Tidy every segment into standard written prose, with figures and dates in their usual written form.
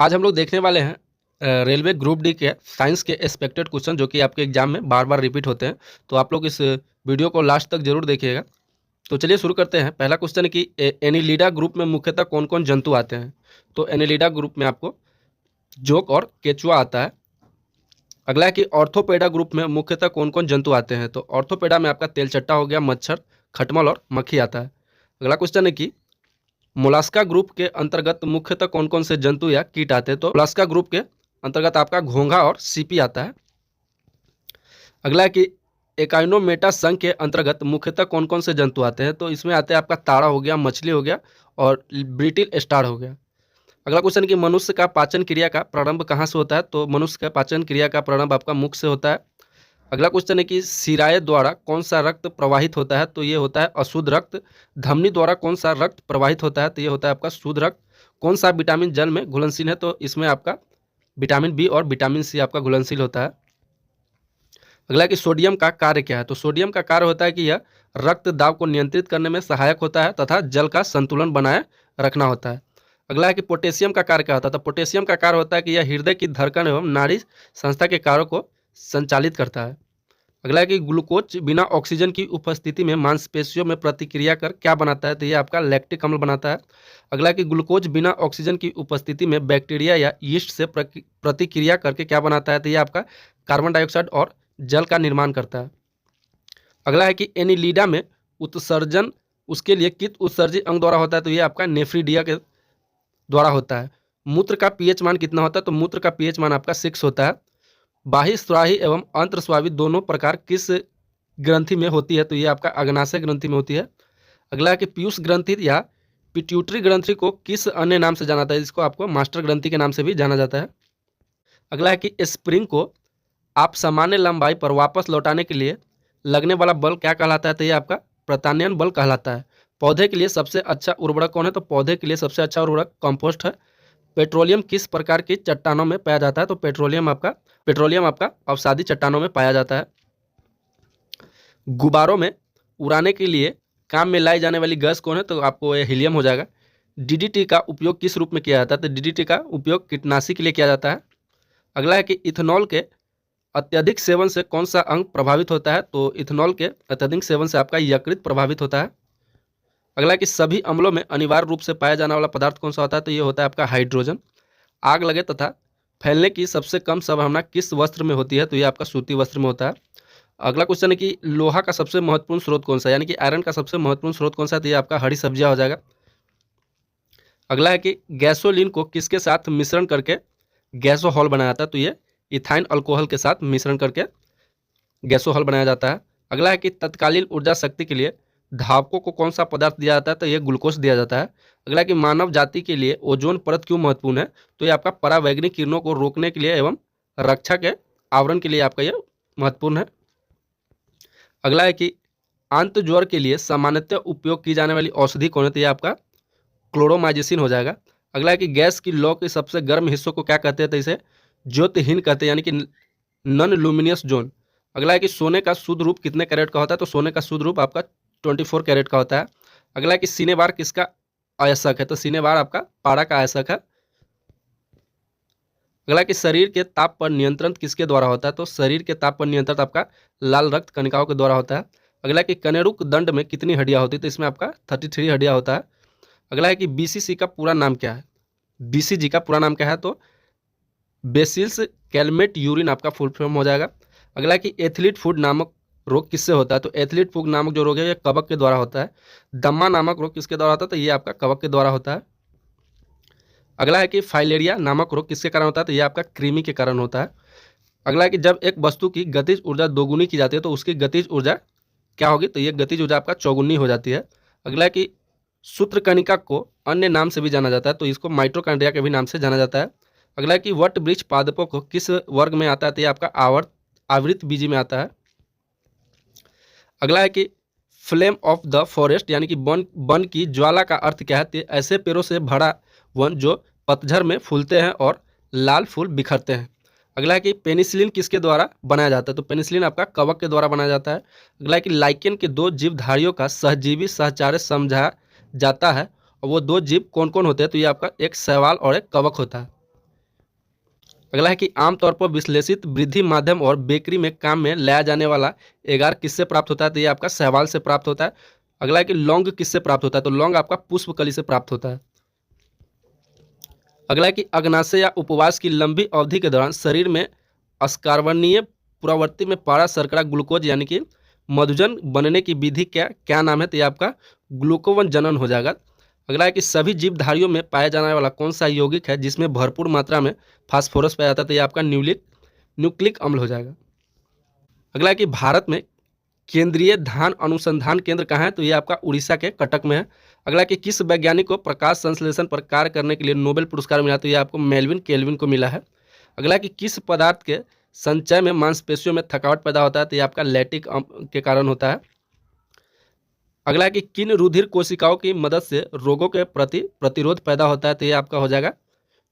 आज हम लोग देखने वाले हैं रेलवे ग्रुप डी के साइंस के एक्सपेक्टेड क्वेश्चन जो कि आपके एग्जाम में बार बार रिपीट होते हैं। तो आप लोग इस वीडियो को लास्ट तक जरूर देखिएगा। तो चलिए शुरू करते हैं। पहला क्वेश्चन है कि एनिलिडा ग्रुप में मुख्यतः कौन कौन जंतु आते हैं। तो एनिलिडा ग्रुप में आपको जोक और केचुआ आता है। अगला है कि ऑर्थोपेडा ग्रुप में मुख्यतः कौन कौन जंतु आते हैं। तो ऑर्थोपेडा में आपका तेलचट्टा हो गया, मच्छर, खटमल और मक्खी आता है। अगला क्वेश्चन है कि मोलास्का ग्रुप के अंतर्गत मुख्यतः कौन कौन से जंतु या कीट आते हैं। तो मोलास्का ग्रुप के अंतर्गत आपका घोंघा और सीपी आता है। अगला है कि एकाइनोमेटा संघ के अंतर्गत मुख्यतः कौन कौन से जंतु आते हैं। तो इसमें आते हैं आपका ताड़ा हो गया, मछली हो गया और ब्रिटिल स्टार हो गया। अगला क्वेश्चन कि मनुष्य का पाचन क्रिया का प्रारंभ कहाँ से होता है। तो मनुष्य का पाचन क्रिया का प्रारंभ आपका मुख से होता है। अगला क्वेश्चन है कि शिराएं द्वारा कौन सा रक्त प्रवाहित होता है। तो ये होता है अशुद्ध रक्त। धमनी द्वारा कौन सा रक्त प्रवाहित होता है। तो ये होता है आपका शुद्ध रक्त। कौन सा विटामिन जल में घुलनशील है। तो इसमें आपका विटामिन बी और विटामिन सी आपका घुलनशील होता है। अगला कि सोडियम का कार्य क्या है। तो सोडियम का कार्य होता है कि यह रक्त दाब को नियंत्रित करने में सहायक होता है तथा जल का संतुलन बनाए रखना होता है। अगला है कि पोटेशियम का कार्य क्या होता है। तो पोटेशियम का कार्य होता है कि यह हृदय की धड़कन एवं नाड़ी संस्था के कार्यों को संचालित करता है। अगला है कि ग्लूकोज बिना ऑक्सीजन की उपस्थिति में मांसपेशियों में प्रतिक्रिया कर क्या बनाता है। तो ये आपका लैक्टिक अम्ल बनाता है। अगला है कि ग्लूकोज बिना ऑक्सीजन की उपस्थिति में बैक्टीरिया या यीस्ट से प्रतिक्रिया करके क्या बनाता है। तो ये आपका कार्बन डाइऑक्साइड और जल का निर्माण करता है। अगला है कि एनिलिडा में उत्सर्जन उसके लिए किस उत्सर्जी अंग द्वारा होता है। तो ये आपका नेफ्रिडिया के द्वारा होता है। मूत्र का पीएच मान कितना होता है। तो मूत्र का पीएच मान आपका 6 होता है। बाह्यस्रावी एवं अंतर्स्रावी दोनों प्रकार किस ग्रंथि में होती है। तो ये आपका अग्नाशय ग्रंथि में होती है। अगला है कि पीयूष ग्रंथि या पिट्यूटरी ग्रंथि को किस अन्य नाम से जाना जाता है। इसको आपको मास्टर ग्रंथि के नाम से भी जाना जाता है। अगला है कि स्प्रिंग को आप सामान्य लंबाई पर वापस लौटाने के लिए लगने वाला बल क्या कहलाता है। तो ये आपका प्रत्यानयन बल कहलाता है। पौधे के लिए सबसे अच्छा उर्वरक कौन है। तो पौधे के लिए सबसे अच्छा उर्वरक कंपोस्ट है। पेट्रोलियम किस प्रकार की चट्टानों में पाया जाता है। तो पेट्रोलियम आपका अवसादी चट्टानों में पाया जाता है। गुब्बारों में उड़ाने के लिए काम में लाई जाने वाली गैस कौन है। तो आपको ये हीलियम हो जाएगा। डीडीटी का उपयोग किस रूप में किया जाता है। तो डीडीटी का उपयोग कीटनाशी के लिए किया जाता है। अगला है कि इथेनॉल के अत्यधिक सेवन से कौन सा अंग प्रभावित होता है। तो इथेनॉल के अत्यधिक सेवन से आपका यकृत प्रभावित होता है। अगला है कि सभी अम्लों में अनिवार्य रूप से पाया जाने वाला पदार्थ कौन सा होता है। तो ये होता है आपका हाइड्रोजन। आग लगे तथा फैलने की सबसे कम संभावना किस वस्त्र में होती है। तो ये आपका सूती वस्त्र में होता है। अगला क्वेश्चन है कि लोहा का सबसे महत्वपूर्ण स्रोत कौन सा है, यानी कि आयरन का सबसे महत्वपूर्ण स्रोत कौन सा है। तो ये आपका हरी सब्जियां हो जाएगा। अगला है कि गैसोलीन को किसके साथ मिश्रण करके गैसोहॉल बनाया जाता है। तो ये इथाइन अल्कोहल के साथ मिश्रण करके गैसोहॉल बनाया जाता है। अगला है कि तत्कालीन ऊर्जा शक्ति के लिए धावकों को कौन सा पदार्थ दिया जाता है। तो ये ग्लूकोज दिया जाता है। अगला है कि मानव जाति के लिए ओजोन परत क्यों महत्वपूर्ण है। तो ये आपका परावैंगनिक किरणों को रोकने के लिए एवं रक्षा के आवरण के लिए आपका यह महत्वपूर्ण है। अगला है कि आंत ज्वर के लिए सामान्यतः उपयोग की जाने वाली औषधि कौन है। तो ये आपका क्लोरोमाइजेसिन हो जाएगा। अगला है कि गैस की लौ के सबसे गर्म हिस्सों को क्या कहते हैं। तो इसे ज्योतिहीन कहते हैं, यानी कि नॉन लुमिनियस जोन। अगला है कि सोने का शुद्ध रूप कितने कैरेट का होता है। तो सोने का शुद्ध रूप आपका 24 कैरेट का होता है। अगला है कि सिनेबार किसका आयसक है। तो सिनेबार आपका पारा का आयसक है। अगला कि शरीर के ताप पर नियंत्रण किसके द्वारा होता है। तो शरीर के ताप पर नियंत्रण आपका लाल रक्त कणिकाओं के द्वारा होता है। अगला कि कनेरुक दंड में कितनी हड्डियां होती है। तो इसमें आपका 33 हड्डियां होता है। अगला है कि बीसीसी का पूरा नाम क्या है। बीसीजी का पूरा नाम क्या है। तो बेसिल्स कैलमेट यूरिन आपका फुल फॉर्म हो जाएगा। अगला कि एथलीट फूड नामक रोग किससे होता है। तो एथलीट फूड नामक जो रोग है ये कवक के द्वारा होता है। दम्मा नामक रोग किसके द्वारा होता है। तो ये आपका कवक के द्वारा होता है। अगला है कि फाइलेरिया नामक रोग किसके कारण होता है। तो ये आपका कृमि के कारण होता है। अगला है कि जब एक वस्तु की गतिज ऊर्जा दोगुनी की जाती है तो उसकी गतिज ऊर्जा क्या होगी। तो ये गतिज ऊर्जा आपका चौगुनी हो जाती है। अगला है कि सूत्रकणिका को अन्य नाम से भी जाना जाता है। तो इसको माइटोकॉन्ड्रिया के भी नाम से जाना जाता है। अगला है कि वट वृक्ष पादपों को किस वर्ग में आता है। तो ये आपका आवृत बीजी में आता है। अगला है कि फ्लेम ऑफ द फॉरेस्ट यानी कि वन की ज्वाला का अर्थ क्या है। तो ऐसे पेड़ों से भरा वन जो पतझड़ में फूलते हैं और लाल फूल बिखरते हैं। अगला है कि पेनिसिलिन किसके द्वारा बनाया जाता है। तो पेनिसिलिन आपका कवक के द्वारा बनाया जाता है। अगला है कि लाइकेन के दो जीवधारियों का सहजीवी सहचार्य समझा जाता है और वो दो जीव कौन कौन होते हैं। तो ये आपका एक शैवाल और एक कवक होता है। अगला है कि आमतौर पर विश्लेषित वृद्धि माध्यम और बेकरी में काम में लाया जाने वाला एगार किससे प्राप्त होता है? तो ये आपका शैवाल से प्राप्त होता है। अगला है कि लौंग किससे प्राप्त होता है? तो लौंग आपका पुष्पकली से प्राप्त होता है। अगला है कि अग्नाशय या उपवास की लंबी अवधि के दौरान शरीर में अस्कार्बनीय प्रवृत्ति में पारा शर्करा ग्लूकोज यानी कि मधुजन बनने की विधि क्या क्या नाम है? तो ये आपका ग्लूकोवन जनन हो जाएगा। अगला है कि सभी जीवधारियों में पाया जाने वाला कौन सा यौगिक है जिसमें भरपूर मात्रा में फास्फोरस पाया जाता है? तो ये आपका न्यूक्लिक अम्ल हो जाएगा। अगला है कि भारत में केंद्रीय धान अनुसंधान केंद्र कहाँ है? तो ये आपका उड़ीसा के कटक में है। अगला कि किस वैज्ञानिक को प्रकाश संश्लेषण पर कार्य करने के लिए नोबेल पुरस्कार मिला? तो ये आपको मेल्विन केल्विन को मिला है। अगला कि किस पदार्थ के संचय में मांसपेशियों में थकावट पैदा होता है? तो ये आपका लैक्टिक के कारण होता है। अगला कि किन रुधिर कोशिकाओं की मदद से रोगों के प्रति प्रतिरोध पैदा होता है? तो ये आपका हो जाएगा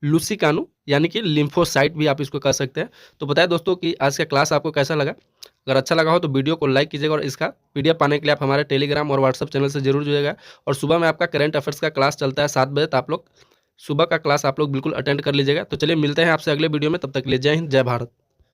लुसिकानु यानी कि लिम्फोसाइट भी आप इसको कह सकते हैं। तो बताएं दोस्तों कि आज का क्लास आपको कैसा लगा। अगर अच्छा लगा हो तो वीडियो को लाइक कीजिएगा और इसका पीडीएफ पाने के लिए आप हमारे टेलीग्राम और व्हाट्सएप चैनल से जरूर जुड़िएगा। और सुबह में आपका करंट अफेयर्स का क्लास चलता है 7 बजे, तो आप लोग सुबह का क्लास आप लोग बिल्कुल अटेंड कर लीजिएगा। तो चलिए मिलते हैं आपसे अगले वीडियो में, तब तक के लिए जय हिंद जय भारत।